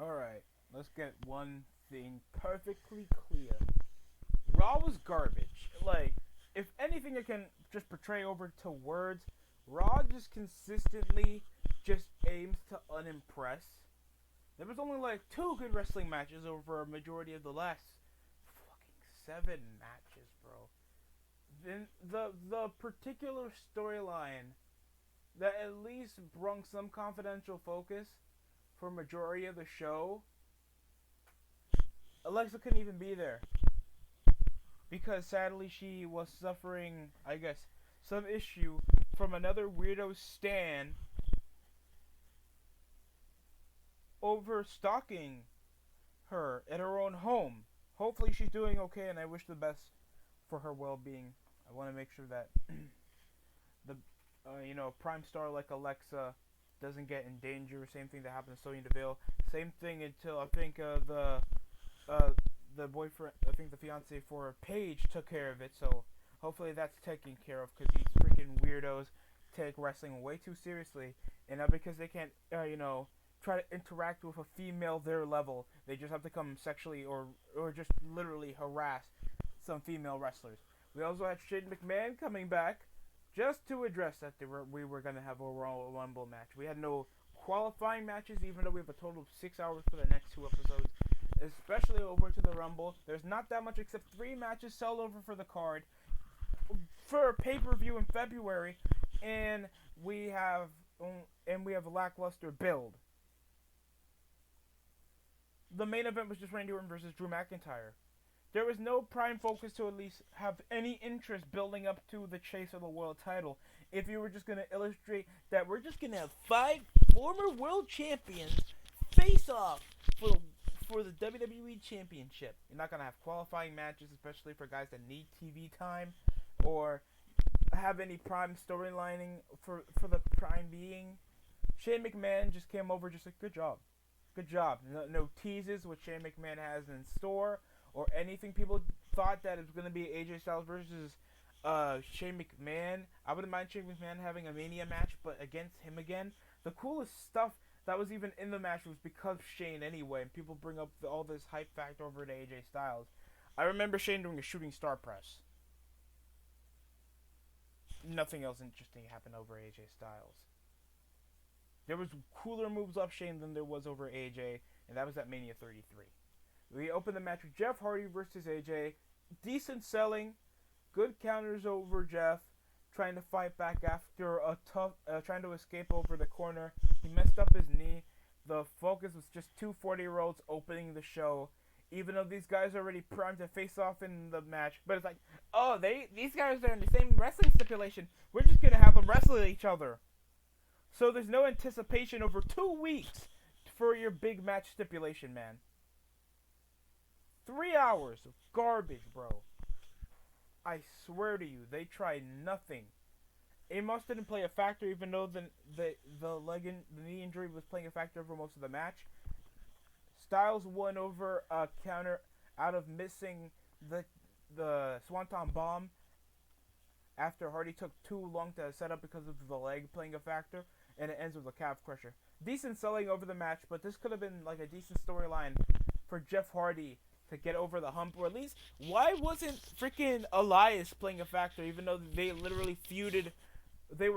Alright, let's get one thing perfectly clear. Raw was garbage. Like, if anything I can just portray over to words, Raw just consistently just aims to unimpress. There was only like 2 good wrestling matches over a majority of the last fucking 7 matches, bro. Then the particular storyline that at least brought some confidential focus for majority of the show, Alexa couldn't even be there because sadly she was suffering, I guess, some issue from another weirdo stan over stalking her at her own home. Hopefully she's doing okay, and I wish the best for her well-being. I want to make sure that the prime star like Alexa doesn't get in danger. Same thing that happened to Sonya Deville. Same thing until I think the boyfriend, I think the fiance for Paige took care of it. So hopefully that's taken care of, because these freaking weirdos take wrestling way too seriously, and not because they can't try to interact with a female their level. They just have to come sexually or just literally harass some female wrestlers. We also had Shane McMahon coming back just to address that we were going to have a Royal Rumble match. We had no qualifying matches, even though we have a total of 6 hours for the next 2 episodes. Especially over to the Rumble. There's not that much except 3 matches sold over for the card for a pay-per-view in February, and we have a lackluster build. The main event was just Randy Orton versus Drew McIntyre. There was no prime focus to at least have any interest building up to the chase of the world title. If you were just going to illustrate that we're just going to have 5 former world champions face off for the WWE Championship. You're not going to have qualifying matches, especially for guys that need TV time, or have any prime storylining for the prime being. Shane McMahon just came over just like, good job. Good job. No teases what Shane McMahon has in store, or anything. People thought that it was going to be AJ Styles versus Shane McMahon. I wouldn't mind Shane McMahon having a Mania match, but against him again. The coolest stuff that was even in the match was because Shane anyway, and people bring up all this hype factor over to AJ Styles. I remember Shane doing a shooting star press. Nothing else interesting happened over AJ Styles. There was cooler moves off Shane than there was over AJ, and that was at Mania 33. We opened the match with Jeff Hardy versus AJ. Decent selling, good counters over Jeff, trying to fight back after a tough, trying to escape over the corner. He messed up his knee. The focus was just 2 40-year-olds opening the show, even though these guys are already primed to face off in the match. But it's like, oh, these guys are in the same wrestling stipulation. We're just gonna have them wrestle each other. So there's no anticipation over 2 weeks for your big match stipulation, man. 3 hours of garbage, bro. I swear to you, they tried nothing. Amos didn't play a factor, even though the knee injury was playing a factor for most of the match. Styles won over a counter out of missing the Swanton Bomb after Hardy took too long to set up because of the leg playing a factor, and it ends with a calf crusher. Decent selling over the match, but this could have been like a decent storyline for Jeff Hardy to get over the hump, or at least, why wasn't freaking Elias playing a factor, even though they were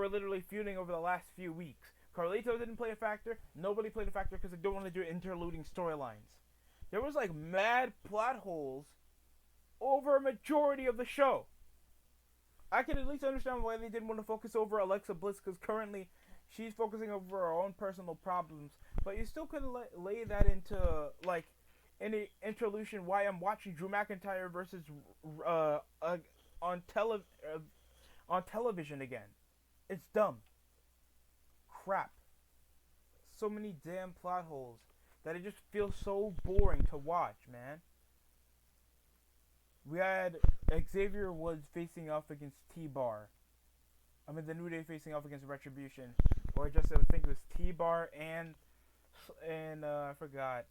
literally feuding over the last few weeks? Carlito didn't play a factor, nobody played a factor because they don't want to do interluding storylines. There was like mad plot holes over a majority of the show. I can at least understand why they didn't want to focus over Alexa Bliss, because currently she's focusing over her own personal problems, but you still couldn't lay that into like any interlusion why I'm watching Drew McIntyre versus on television again. It's dumb. Crap. So many damn plot holes that it just feels so boring to watch, man. We had Xavier Woods facing off against T-Bar. I mean, the New Day facing off against Retribution, or just I think it was T-Bar and I forgot.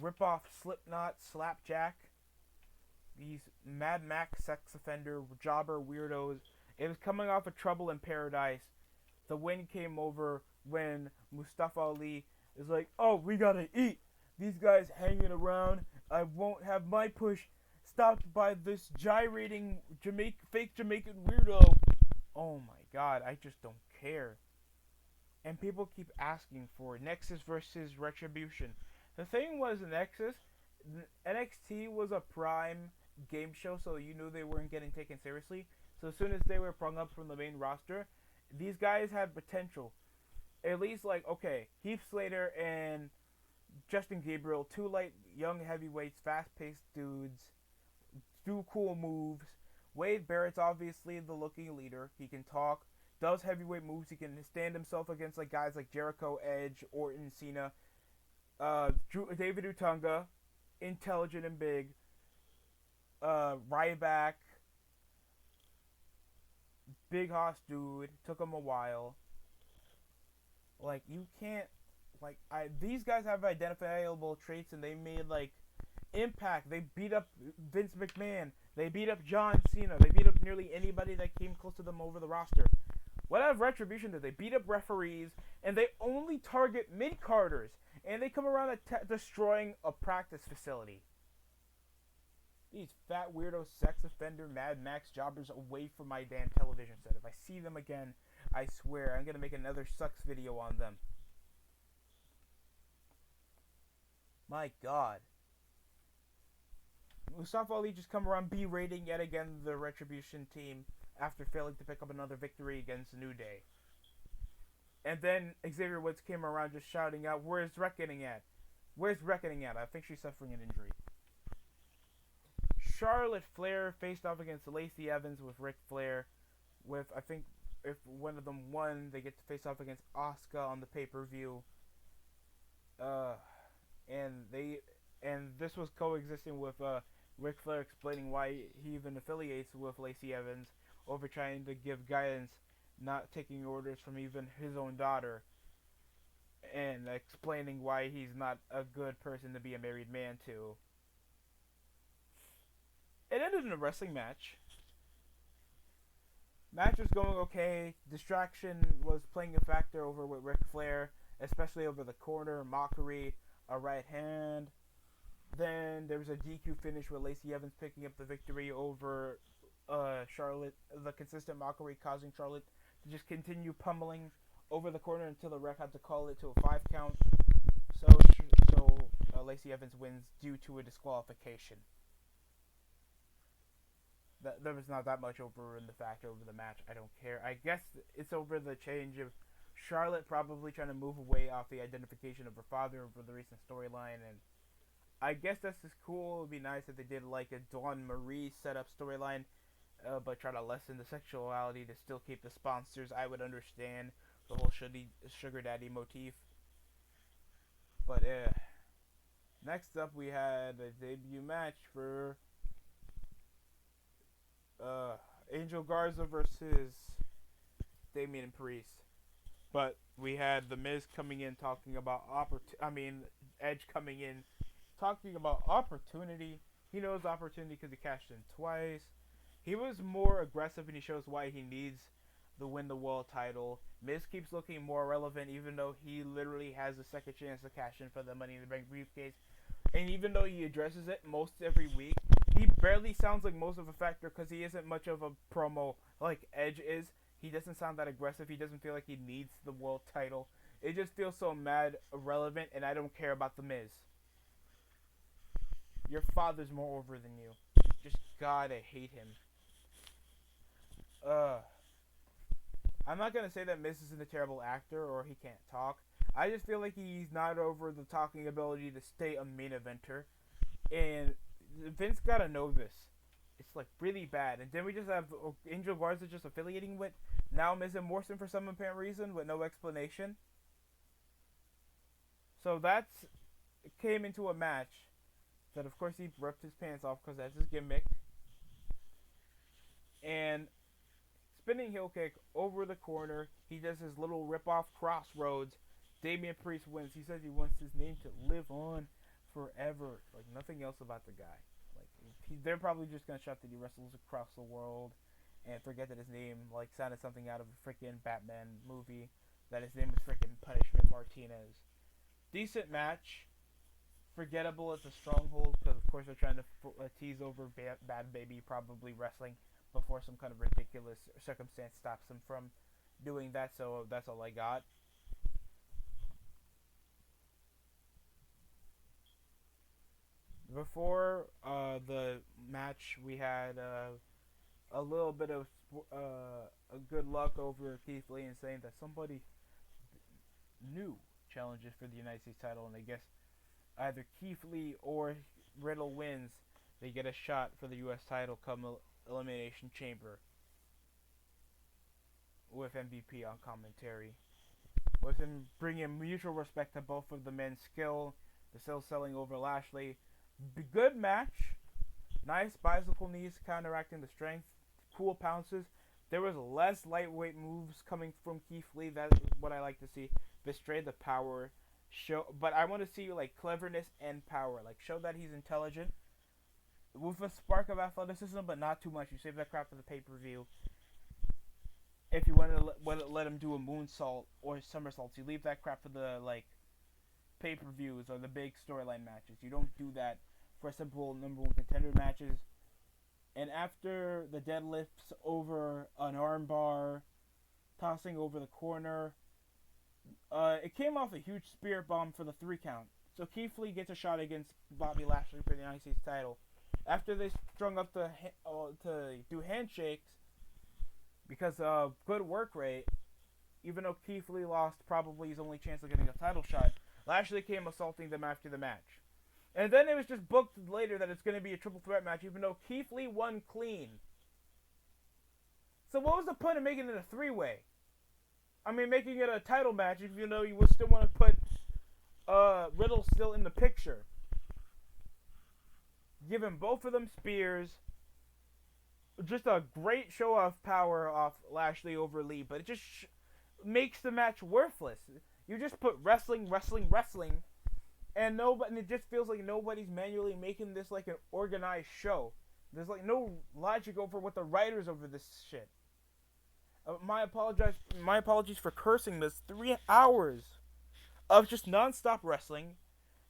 Rip-off Slipknot, Slapjack, these Mad Max sex offender, jobber weirdos. It was coming off of Trouble in Paradise The win came over when Mustafa Ali is like, "Oh, we gotta eat. These guys hanging around. I won't have my push stopped by this gyrating fake Jamaican weirdo." Oh my god, I just don't care. And people keep asking for Nexus versus Retribution. The thing was, Nexus, NXT was a prime game show, so you knew they weren't getting taken seriously. So as soon as they were sprung up from the main roster, these guys had potential. At least, like, okay, Heath Slater and Justin Gabriel, two light young heavyweights, fast-paced dudes, do cool moves. Wade Barrett's obviously the looking leader. He can talk, does heavyweight moves. He can stand himself against like guys like Jericho, Edge, Orton, Cena. David Utunga, intelligent and big. Ryback, big hoss dude. Took him a while. Like, you can't, like, these guys have identifiable traits, and they made like impact. They beat up Vince McMahon. They beat up John Cena. They beat up nearly anybody that came close to them over the roster. What have Retribution do? They beat up referees, and they only target mid-carders, and they come around destroying a practice facility. These fat weirdo sex offender Mad Max jobbers away from my damn television set. If I see them again, I swear I'm gonna make another sucks video on them. My god. Mustafa Ali just come around berating yet again the Retribution team after failing to pick up another victory against New Day. And then Xavier Woods came around just shouting out, "Where's Reckoning at? Where's Reckoning at?" I think she's suffering an injury. Charlotte Flair faced off against Lacey Evans with Ric Flair. With, I think, if one of them won, they get to face off against Asuka on the pay-per-view. And this was coexisting with Ric Flair explaining why he even affiliates with Lacey Evans over trying to give guidance, not taking orders from even his own daughter, and explaining why he's not a good person to be a married man to. It ended in a wrestling match. Match was going okay. Distraction was playing a factor over with Ric Flair, especially over the corner, mockery, a right hand. Then there was a DQ finish with Lacey Evans picking up the victory over Charlotte. The consistent mockery causing Charlotte to just continue pummeling over the corner until the ref had to call it to a 5 count. So Lacey Evans wins due to a disqualification. There was not that much over in the factor over the match. I don't care. I guess it's over the change of Charlotte probably trying to move away off the identification of her father over the recent storyline, and I guess that's just cool. It would be nice if they did like a Dawn Marie setup storyline, but try to lessen the sexuality to still keep the sponsors. I would understand the whole sugar daddy motif. But next up we had a debut match for Angel Garza versus Damian Priest. But we had The Miz coming in talking about Edge coming in talking about opportunity. He knows opportunity because he cashed in twice. He was more aggressive, and he shows why he needs the win the world title. Miz keeps looking more relevant, even though he literally has a second chance to cash in for the Money in the Bank briefcase. And even though he addresses it most every week, he barely sounds like most of a factor because he isn't much of a promo like Edge is. He doesn't sound that aggressive. He doesn't feel like he needs the world title. It just feels so mad irrelevant, and I don't care about The Miz. Your father's more over than you. Just gotta hate him. I'm not gonna say that Miz isn't a terrible actor or he can't talk. I just feel like he's not over the talking ability to stay a main eventer. And Vince gotta know this. It's like really bad. And then we just have Angel Garza just affiliating with now Miz and Morrison for some apparent reason with no explanation. So that's came into a match that of course he ripped his pants off because that's his gimmick. And spinning heel kick over the corner. He does his little rip-off crossroads. Damian Priest wins. He says he wants his name to live on forever. Like nothing else about the guy. Like they're probably just gonna shout that he wrestles across the world and forget that his name like sounded something out of a freaking Batman movie. That his name was freaking Punishment Martinez. Decent match. Forgettable as a stronghold because of course they're trying to tease over Bad Baby probably wrestling before some kind of ridiculous circumstance stops him from doing that. So that's all I got. Before the match, we had a little bit of a good luck over Keith Lee and saying that somebody new challenges for the United States title, and I guess either Keith Lee or Riddle wins, they get a shot for the U.S. title come Elimination Chamber with MVP on commentary. With him bringing mutual respect to both of the men's skill, the still selling over Lashley. Good match. Nice bicycle knees counteracting the strength. Cool pounces. There was less lightweight moves coming from Keith Lee. That's what I like to see. Betray the power. But I want to see like cleverness and power. Like show that he's intelligent with a spark of athleticism, but not too much. You save that crap for the pay-per-view. If you want to let him do a moonsault or somersaults, you leave that crap for the like pay-per-views or the big storyline matches. You don't do that for simple number one contender matches. And after the deadlifts over an armbar, tossing over the corner, it came off a huge spirit bomb for the 3 count. So Keith Lee gets a shot against Bobby Lashley for the United States title. After they strung up to do handshakes, because of good work rate, even though Keith Lee lost probably his only chance of getting a title shot, Lashley came assaulting them after the match. And then it was just booked later that it's going to be a triple threat match, even though Keith Lee won clean. So what was the point of making it a 3-way? I mean, making it a title match, even though you would still want to put Riddle still in the picture. Giving both of them spears. Just a great show of power off Lashley over Lee, but it just makes the match worthless. You just put wrestling, and it just feels like nobody's manually making this like an organized show. There's like no logic over what the writers over this shit. My apologies for cursing this. 3 hours of just non-stop wrestling.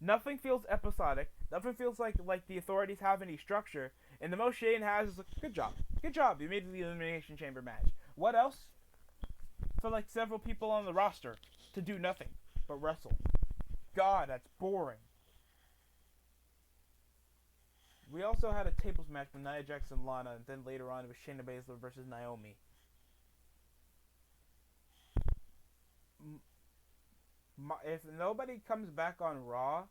Nothing feels episodic. Nothing feels like the authorities have any structure. And the most Shane has is like, good job. You made the Elimination Chamber match. What else? For like several people on the roster to do nothing but wrestle. God, that's boring. We also had a tables match with Nia Jax and Lana, and then later on it was Shayna Baszler versus Naomi. If nobody comes back on Raw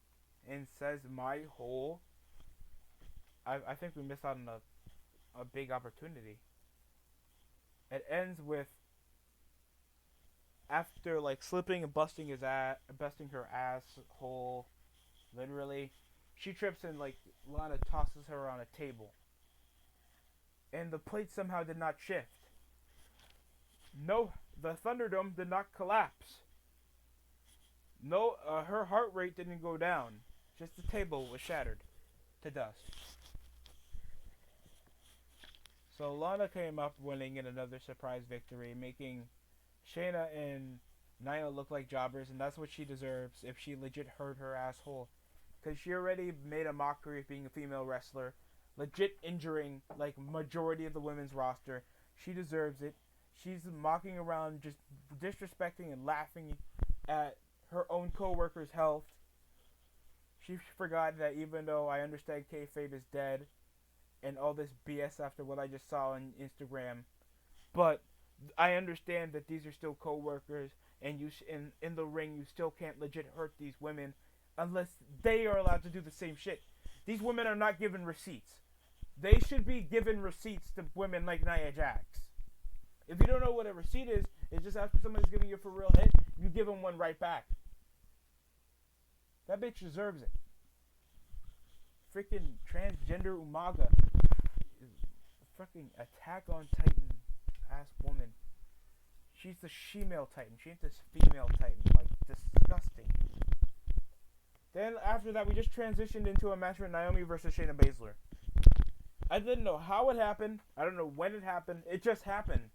and says my hole, I think we missed out on a big opportunity. It ends with after like slipping and busting her ass hole, literally, she trips and like Lana tosses her on a table, and the plate somehow did not shift. No, the Thunderdome did not collapse. No, her heart rate didn't go down. Just the table was shattered to dust. So Lana came up winning in another surprise victory, making Shayna and Nia look like jobbers, and that's what she deserves if she legit hurt her asshole. Because she already made a mockery of being a female wrestler, legit injuring like majority of the women's roster. She deserves it. She's mocking around, just disrespecting and laughing at her own co-worker's health. She forgot that even though I understand kayfabe is dead and all this BS after what I just saw on Instagram, but I understand that these are still co-workers, and in the ring you still can't legit hurt these women unless they are allowed to do the same shit. These women are not given receipts. They should be given receipts to women like Nia Jax. If you don't know what a receipt is, it's just after somebody's giving you a for real hit, you give them one right back. That bitch deserves it. Freaking transgender Umaga. Fucking Attack on Titan ass woman. She's the she-male Titan. She ain't this female Titan. Like, disgusting. Then after that, we just transitioned into a match with Naomi versus Shayna Baszler. I didn't know how it happened. I don't know when it happened. It just happened.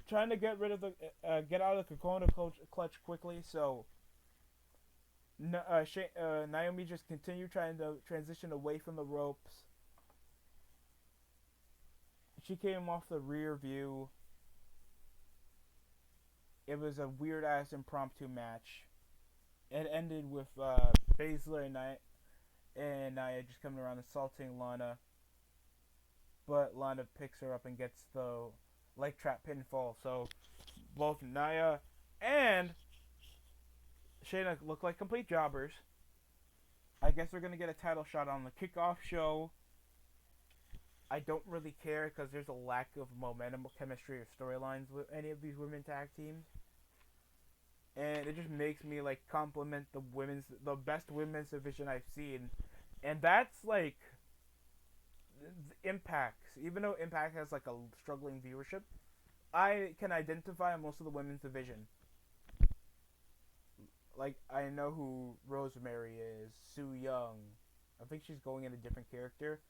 Trying to get rid of the get out of the Cocoon clutch quickly, so Naomi just continued trying to transition away from the ropes. She came off the rear view. It was a weird ass impromptu match. It ended with Baszler and Nia just coming around assaulting Lana, but Lana picks her up and gets the leg trap pinfall. So both Nia and Shayna look like complete jobbers. I guess they're gonna get a title shot on the kickoff show. I don't really care because there's a lack of momentum, chemistry, or storylines with any of these women tag teams, and it just makes me like compliment the best women's division I've seen, and that's like Impact's. Even though Impact has like a struggling viewership, I can identify most of the women's division. Like, I know who Rosemary is, Sue Young. I think she's going in a different character.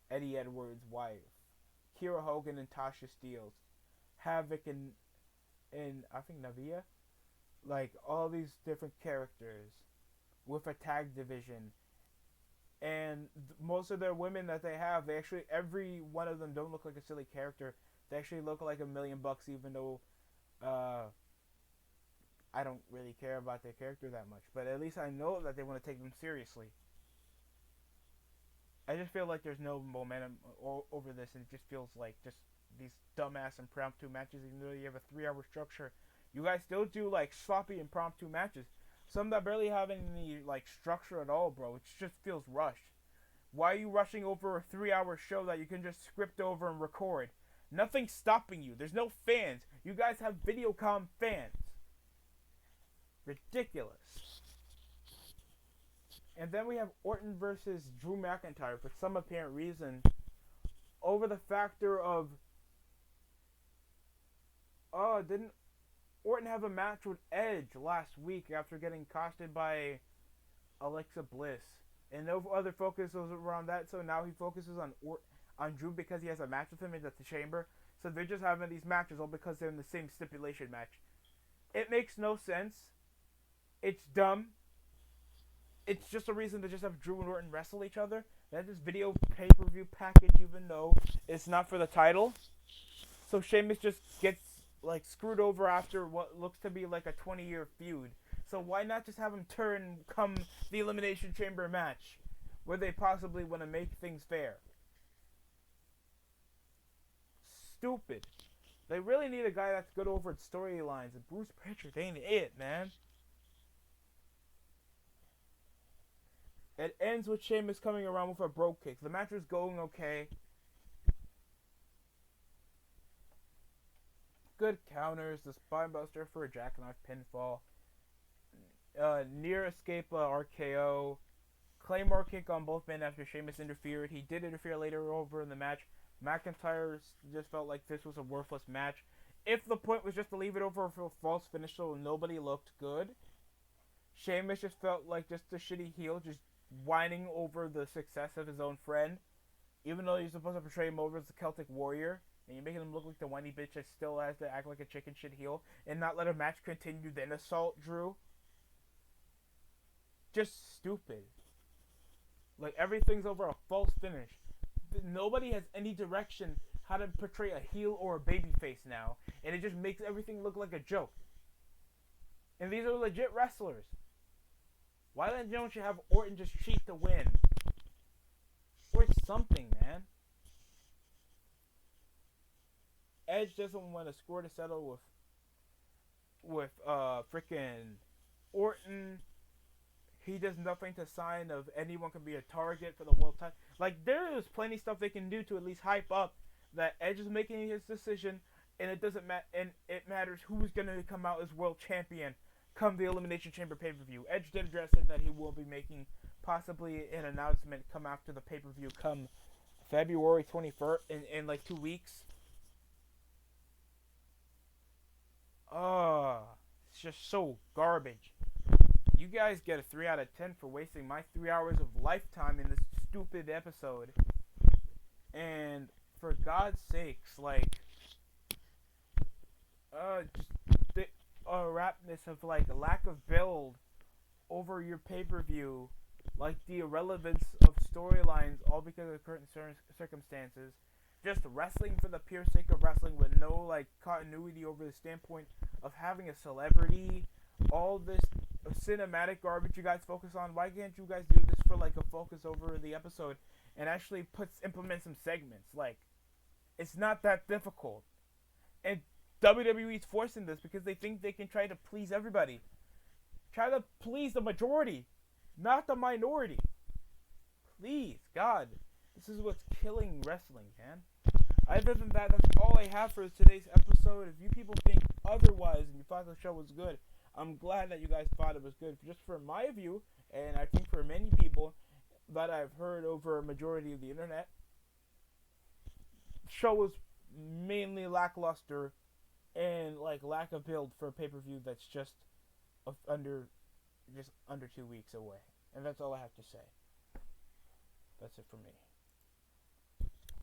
Eddie Edwards' wife. Kiera Hogan and Tasha Steelz. Havoc and I think Navia. Like, all these different characters with a tag division. And most of their women that they have, they actually, every one of them don't look like a silly character. They actually look like $1,000,000, even though I don't really care about their character that much, but at least I know that they want to take them seriously. I just feel like there's no momentum over this, and it just feels like just these dumbass impromptu matches. Even though you have a 3-hour structure, you guys still do like sloppy impromptu matches. Some that barely have any like structure at all, bro. It just feels rushed. Why are you rushing over a 3-hour show that you can just script over and record? Nothing's stopping you. There's no fans. You guys have Videocom fans. Ridiculous. And then we have Orton versus Drew McIntyre for some apparent reason over the factor of didn't Orton have a match with Edge last week after getting costed by Alexa Bliss, and no other focus was around that, so now he focuses on Drew because he has a match with him at the Chamber. So they're just having these matches all because they're in the same stipulation match. It makes no sense. It's dumb. It's just a reason to just have Drew and Orton wrestle each other. That this video pay-per-view package, even though it's not for the title. So Sheamus just gets like screwed over after what looks to be like a 20-year feud. So why not just have him turn come the Elimination Chamber match, where they possibly want to make things fair? Stupid. They really need a guy that's good over at storylines, and Bruce Pritchard ain't it, man. It ends with Sheamus coming around with a brogue kick. The match was going okay. Good counters, the spinebuster for a jackknife pinfall. Near escape RKO. Claymore kick on both men after Sheamus interfered. He did interfere later over in the match. McIntyre just felt like this was a worthless match. If the point was just to leave it over for a false finish so nobody looked good, Sheamus just felt like just a shitty heel, just whining over the success of his own friend. Even though you're supposed to portray him over as the Celtic Warrior, and you're making him look like the whiny bitch that still has to act like a chicken shit heel, and not let a match continue, then assault Drew. Just stupid. Like, everything's over a false finish. Nobody has any direction how to portray a heel or a babyface now, and it just makes everything look like a joke. And these are legit wrestlers. Why don't you have Orton just cheat to win? Or something, man. Edge doesn't want to score to settle with freaking Orton. He does nothing to sign of anyone can be a target for the world title. Like, there is plenty of stuff they can do to at least hype up that Edge is making his decision, and it doesn't matter. And it matters who's gonna come out as world champion come the Elimination Chamber pay-per-view. Edge did address it that he will be making possibly an announcement come after the pay-per-view come February 21st in like 2 weeks. It's just so garbage. You guys get a 3 out of 10 for wasting my 3 hours of lifetime in this stupid episode. And for God's sakes, like, just the rapness of like a lack of build over your pay-per-view, like the irrelevance of storylines, all because of current circumstances. Just wrestling for the pure sake of wrestling with no like continuity over the standpoint of having a celebrity. All this cinematic garbage you guys focus on. Why can't you guys do this for like a focus over the episode and actually implement some segments? Like, it's not that difficult. And WWE's forcing this because they think they can try to please everybody. Try to please the majority, not the minority. Please, God, this is what's killing wrestling, man. Other than that, that's all I have for today's episode. If you people think otherwise and you thought the show was good, I'm glad that you guys thought it was good. Just for my view, and I think for many people that I've heard over a majority of the internet, the show was mainly lackluster and like lack of build for a pay-per-view that's just under 2 weeks away. And that's all I have to say. That's it for me.